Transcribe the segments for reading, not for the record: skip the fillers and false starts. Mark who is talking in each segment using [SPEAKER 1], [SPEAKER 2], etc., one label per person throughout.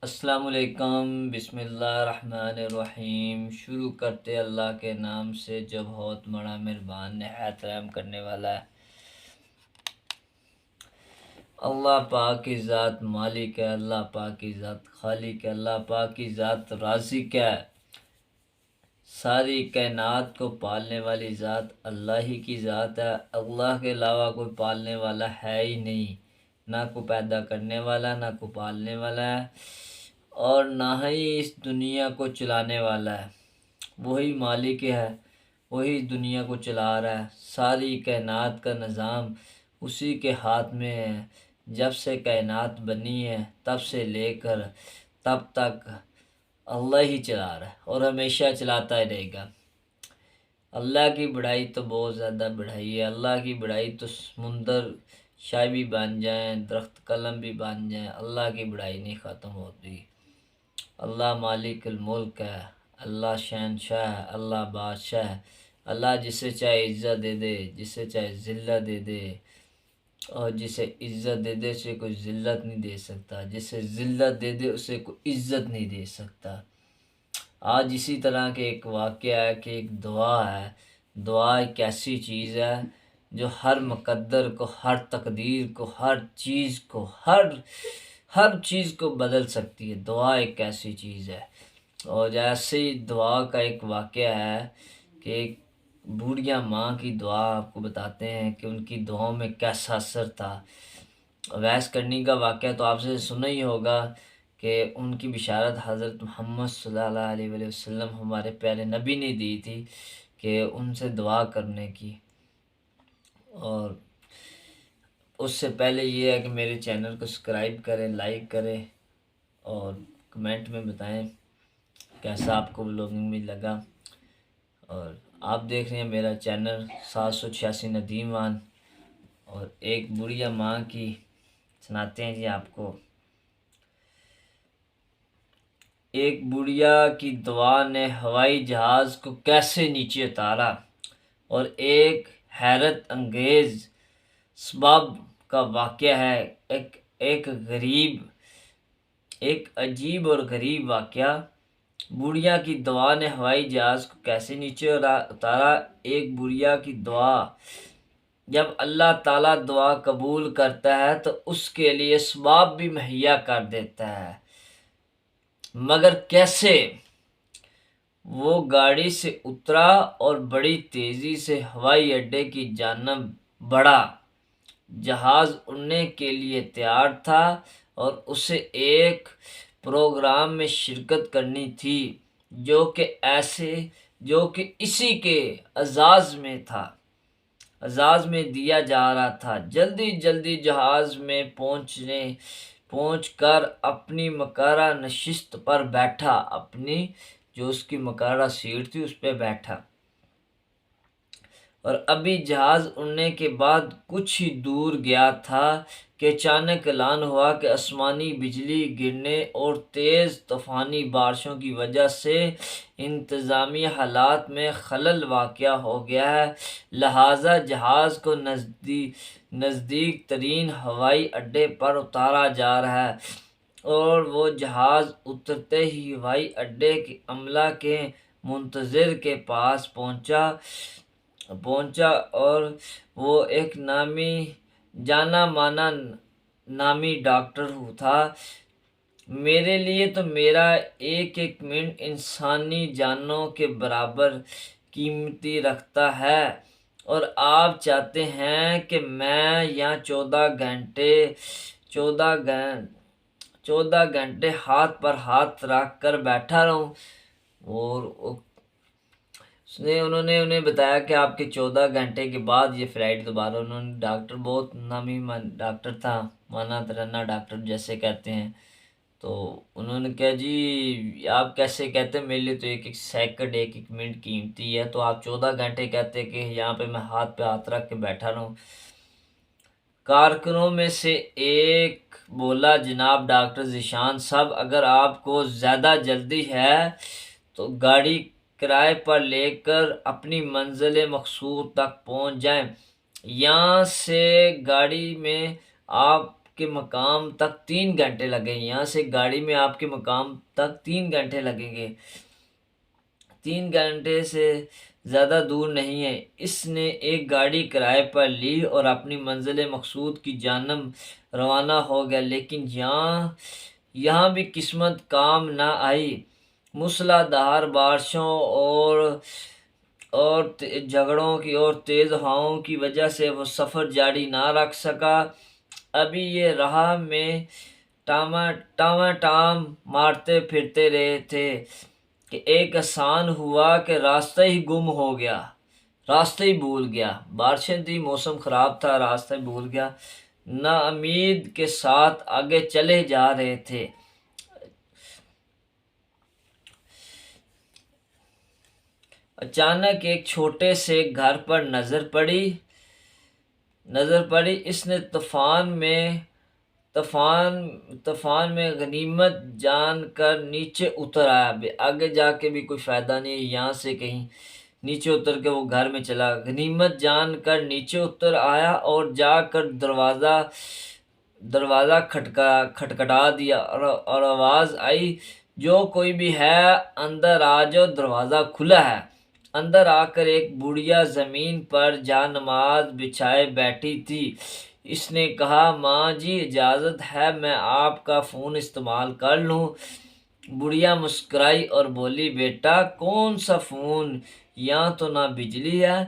[SPEAKER 1] السلام علیکم، بسم اللہ الرحمن الرحیم۔ شروع کرتے اللہ کے نام سے جو بہت بڑا مہربان نہایت رحم کرنے والا ہے۔ اللہ پاک کی ذات مالک ہے، اللہ پاک کی ذات خالق ہے، اللہ پاک کی ذات رازق ہے۔ ساری کائنات کو پالنے والی ذات اللہ ہی کی ذات ہے۔ اللہ کے علاوہ کوئی پالنے والا ہے ہی نہیں، نہ کوئی پیدا کرنے والا، نہ کوئی پالنے والا ہے، اور نہ ہی اس دنیا کو چلانے والا ہے۔ وہی مالک ہے، وہی دنیا کو چلا رہا ہے۔ ساری کائنات کا نظام اسی کے ہاتھ میں ہے۔ جب سے کائنات بنی ہے تب سے لے کر تب تک اللہ ہی چلا رہا ہے اور ہمیشہ چلاتا ہی رہے گا۔ اللہ کی بڑائی تو بہت زیادہ بڑائی ہے۔ اللہ کی بڑائی تو سمندر شاہ بھی بن جائیں، درخت قلم بھی بن جائیں، اللہ کی بڑائی نہیں ختم ہوتی۔ اللہ مالک الملک ہے، اللہ شہنشاہ ہے، اللہ بادشاہ ہے۔ اللہ جسے چاہے عزت دے دے، جسے چاہے ذلت دے دے، اور جسے عزت دے دے اسے کوئی ذلت نہیں دے سکتا، جسے ذلت دے دے اسے کوئی عزت نہیں دے سکتا۔ آج اسی طرح کے ایک واقعہ ہے کہ ایک دعا ہے۔ دعا ایک ایسی چیز ہے جو ہر مقدر کو، ہر تقدیر کو، ہر چیز کو بدل سکتی ہے۔ دعا ایک ایسی چیز ہے۔ اور جیسے ہی دعا کا ایک واقعہ ہے کہ ایک بوڑھیا ماں کی دعا آپ کو بتاتے ہیں کہ ان کی دعاؤں میں کیسا اثر تھا۔ ویس کرنی کا واقعہ تو آپ سے سنا ہی ہوگا کہ ان کی بشارت حضرت محمد صلی اللہ علیہ وسلم ہمارے پیارے نبی نے دی تھی کہ ان سے دعا کرنے کی۔ اور اس سے پہلے یہ ہے کہ میرے چینل کو سبسکرائب کریں، لائک کریں اور کمنٹ میں بتائیں کیسا آپ کو ولاگنگ میں لگا۔ اور آپ دیکھ رہے ہیں میرا چینل 786 ندیم وان، اور ایک بڑھیا ماں کی سناتے ہیں جی آپ کو۔ ایک بڑھیا کی دعا نے ہوائی جہاز کو کیسے نیچے اتارا، اور ایک حیرت انگیز سبب کا واقعہ ہے۔ ایک عجیب اور غریب واقعہ۔ بڑھیا کی دعا نے ہوائی جہاز کو کیسے نیچے اتارا۔ ایک بڑھیا کی دعا، جب اللہ تعالیٰ دعا قبول کرتا ہے تو اس کے لیے اسباب بھی مہیا کر دیتا ہے، مگر کیسے؟ وہ گاڑی سے اترا اور بڑی تیزی سے ہوائی اڈے کی جانب بڑھا۔ جہاز اڑنے کے لیے تیار تھا اور اسے ایک پروگرام میں شرکت کرنی تھی جو کہ اسی کے اعزاز میں دیا جا رہا تھا۔ جلدی جہاز میں پہنچ کر اپنی مقررہ نشست پر بیٹھا، اپنی جو اس کی مقررہ سیٹ تھی اس پہ بیٹھا، اور ابھی جہاز اڑنے کے بعد کچھ ہی دور گیا تھا کہ اچانک اعلان ہوا کہ آسمانی بجلی گرنے اور تیز طوفانی بارشوں کی وجہ سے انتظامی حالات میں خلل واقع ہو گیا ہے، لہذا جہاز کو نزدیک ترین ہوائی اڈے پر اتارا جا رہا ہے۔ اور وہ جہاز اترتے ہی ہوائی اڈے کے عملہ کے منتظر کے پاس پہنچا اور وہ ایک جانا مانا نامی ڈاکٹر تھا۔ میرے لیے تو میرا ایک منٹ انسانی جانوں کے برابر قیمتی رکھتا ہے، اور آپ چاہتے ہیں کہ میں یہاں 14 گھنٹے ہاتھ پر ہاتھ رکھ کر بیٹھا رہوں؟ اور انہوں نے انہیں بتایا کہ آپ کے 14 گھنٹے کے بعد یہ فلائٹ دوبارہ، ڈاکٹر بہت نامی ڈاکٹر تھا، مانا ترنا ڈاکٹر جیسے کہتے ہیں، تو انہوں نے کہا جی آپ کیسے کہتے ہیں، میرے لیے تو ایک سیکنڈ ایک منٹ قیمتی ہے، تو آپ 14 گھنٹے کہتے کہ یہاں پہ میں ہاتھ پہ ہاتھ رکھ کے بیٹھا رہوں۔ کارکنوں میں سے ایک بولا جناب ڈاکٹر ذیشان صاحب، اگر آپ کو زیادہ جلدی ہے تو گاڑی کرائے پر لے کر اپنی منزل مقصود تک پہنچ جائیں، یہاں سے گاڑی میں آپ کے مقام تک 3 گھنٹے لگیں گے، یہاں سے گاڑی میں آپ کے مقام تک 3 گھنٹے لگیں گے، 3 گھنٹے سے زیادہ دور نہیں ہے۔ اس نے ایک گاڑی کرائے پر لی اور اپنی منزل مقصود کی جانب روانہ ہو گیا، لیکن یہاں بھی قسمت کام نہ آئی۔ موسلا دھار بارشوں اور جھگڑوں کی اور تیز ہواؤں کی وجہ سے وہ سفر جاری نہ رکھ سکا۔ ابھی یہ راہ میں ٹام مارتے پھرتے رہے تھے کہ ایک آسان ہوا کہ راستہ ہی گم ہو گیا، راستہ ہی بھول گیا۔ بارشیں تھی، موسم خراب تھا، راستہ بھول گیا۔ نا امید کے ساتھ آگے چلے جا رہے تھے۔ اچانک ایک چھوٹے سے گھر پر نظر پڑی۔ اس نے طوفان میں غنیمت جان کر نیچے اتر آیا۔ آگے جا کے بھی کوئی فائدہ نہیں، یہاں سے کہیں نیچے اتر کے وہ گھر میں چلا۔ غنیمت جان کر نیچے اتر آیا اور جا کر دروازہ کھٹکھٹا دیا اور آواز آئی، جو کوئی بھی ہے اندر آ جاؤ، دروازہ کھلا ہے۔ اندر آ کر ایک بڑھیا زمین پر جا نماز بچھائے بیٹھی تھی۔ اس نے کہا، ماں جی اجازت ہے میں آپ کا فون استعمال کر لوں؟ بڑھیا مسکرائی اور بولی، بیٹا کون سا فون، یہاں تو نہ بجلی ہے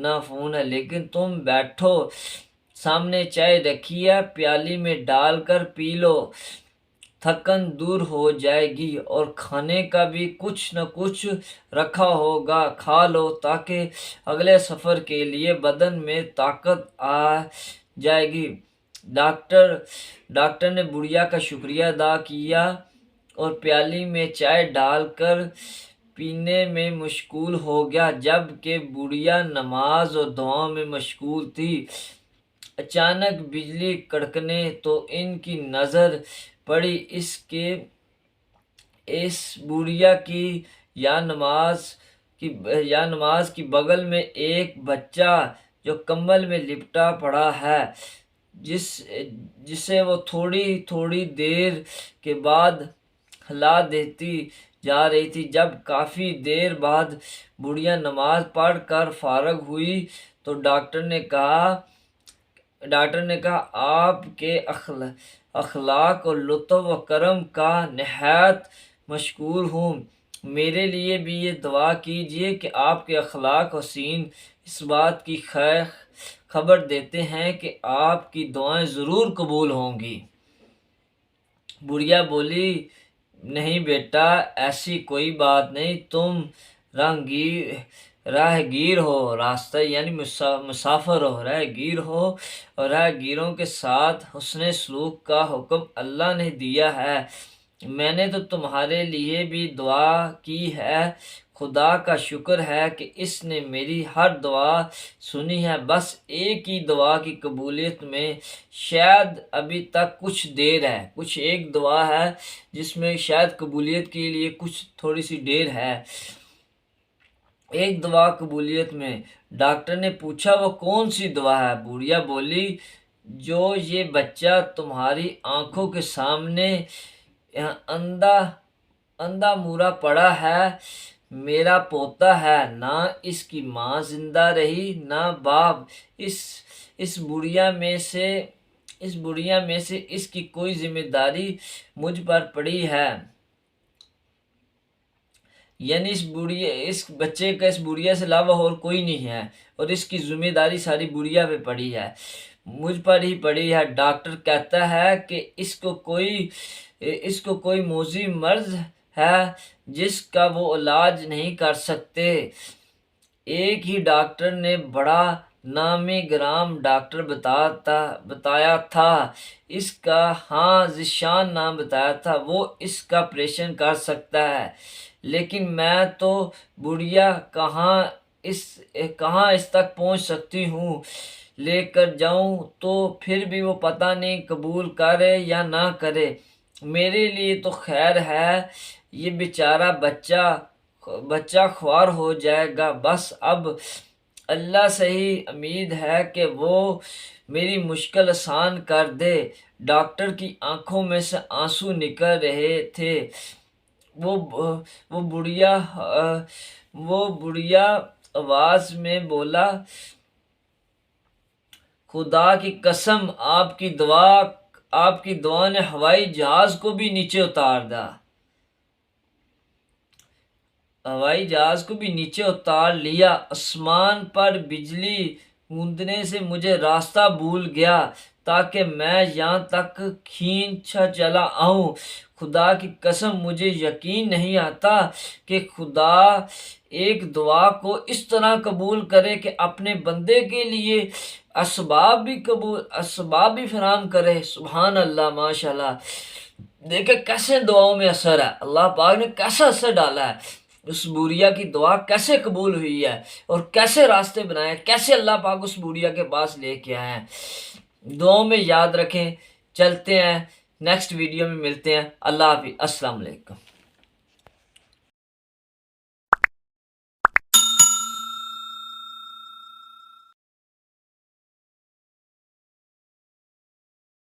[SPEAKER 1] نہ فون ہے، لیکن تم بیٹھو، سامنے چائے رکھی ہے، پیالی میں ڈال کر پی لو، تھکن دور ہو جائے گی، اور کھانے کا بھی کچھ نہ کچھ رکھا ہوگا، کھا لو تاکہ اگلے سفر کے لیے بدن میں طاقت آ جائے گی۔ ڈاکٹر نے بڑھیا کا شکریہ ادا کیا اور پیالی میں چائے ڈال کر پینے میں مشغول ہو گیا، جبکہ بڑھیا نماز اور دعاؤں میں مشغول تھی۔ اچانک بجلی کڑکنے تو ان کی نظر پڑی اس بڑھیا کی یا نماز کی بغل میں ایک بچہ جو کمبل میں لپٹا پڑا ہے، جسے وہ تھوڑی دیر کے بعد ہلا دیتی جا رہی تھی۔ جب کافی دیر بعد بڑھیا نماز پڑھ کر فارغ ہوئی تو ڈاکٹر نے کہا، آپ کے اخلاق اور لطف و کرم کا نہایت مشکور ہوں۔ میرے لیے بھی یہ دعا کیجیے کہ آپ کے اخلاق حسین اس بات کی خبر دیتے ہیں کہ آپ کی دعائیں ضرور قبول ہوں گی۔ بڑھیا بولی، نہیں بیٹا، ایسی کوئی بات نہیں، تم راہ گیر ہو، راستہ یعنی مسافر ہو، راہ گیر ہو، اور راہ گیروں کے ساتھ حسن سلوک کا حکم اللہ نے دیا ہے۔ میں نے تو تمہارے لیے بھی دعا کی ہے، خدا کا شکر ہے کہ اس نے میری ہر دعا سنی ہے۔ بس ایک ہی دعا کی قبولیت میں شاید ابھی تک کچھ دیر ہے، کچھ ایک دعا ہے جس میں شاید قبولیت کے لیے کچھ تھوڑی سی دیر ہے، ایک دعا قبولیت میں۔ ڈاکٹر نے پوچھا، وہ کون سی دعا ہے؟ بڑھیا بولی، جو یہ بچہ تمہاری آنکھوں کے سامنے اندھا مورا پڑا ہے، میرا پوتا ہے، نہ اس کی ماں زندہ رہی نہ باپ، اس بڑھیا میں سے اس کی کوئی ذمہ داری مجھ پر پڑی ہے، یعنی اس بچے کا اس بڑھیا سے علاوہ اور کوئی نہیں ہے، اور اس کی ذمہ داری ساری بڑھیا پہ پڑی ہے، مجھ پر ہی پڑی ہے۔ ڈاکٹر کہتا ہے کہ اس کو کوئی موذی مرض ہے جس کا وہ علاج نہیں کر سکتے۔ ایک ہی ڈاکٹر نے، بڑا نامی گرام ڈاکٹر بتایا تھا، اس کا ذیشان نام بتایا تھا، وہ اس کا آپریشن کر سکتا ہے، لیکن میں تو بڑھیا کہاں اس تک پہنچ سکتی ہوں، لے کر جاؤں تو پھر بھی وہ پتہ نہیں قبول کرے یا نہ کرے۔ میرے لیے تو خیر ہے، یہ بیچارہ بچہ خوار ہو جائے گا، بس اب اللہ سے ہی امید ہے کہ وہ میری مشکل آسان کر دے۔ ڈاکٹر کی آنکھوں میں سے آنسو نکل رہے تھے۔ وہ وہ بڑھیا وہ بڑھیا آواز میں بولا، خدا کی قسم آپ کی دعا نے ہوائی جہاز کو بھی نیچے اتار دا۔ ہوائی جہاز کو بھی نیچے اتار لیا۔ آسمان پر بجلی گوندنے سے مجھے راستہ بھول گیا تاکہ میں یہاں تک کھینچا چلا آؤں۔ خدا کی قسم مجھے یقین نہیں آتا کہ خدا ایک دعا کو اس طرح قبول کرے کہ اپنے بندے کے لیے اسباب بھی فراہم کرے۔ سبحان اللہ، ماشاءاللہ۔ دیکھیں کیسے دعاؤں میں اثر ہے، اللہ پاک نے کیسا اثر ڈالا ہے، اس بوریا کی دعا کیسے قبول ہوئی ہے اور کیسے راستے بنائے، کیسے اللہ پاک اس بوریا کے پاس لے کے آئے ہیں۔ دعاؤں میں یاد رکھیں، چلتے ہیں، نیکسٹ ویڈیو میں ملتے ہیں۔ اللہ حافظ، السلام علیکم۔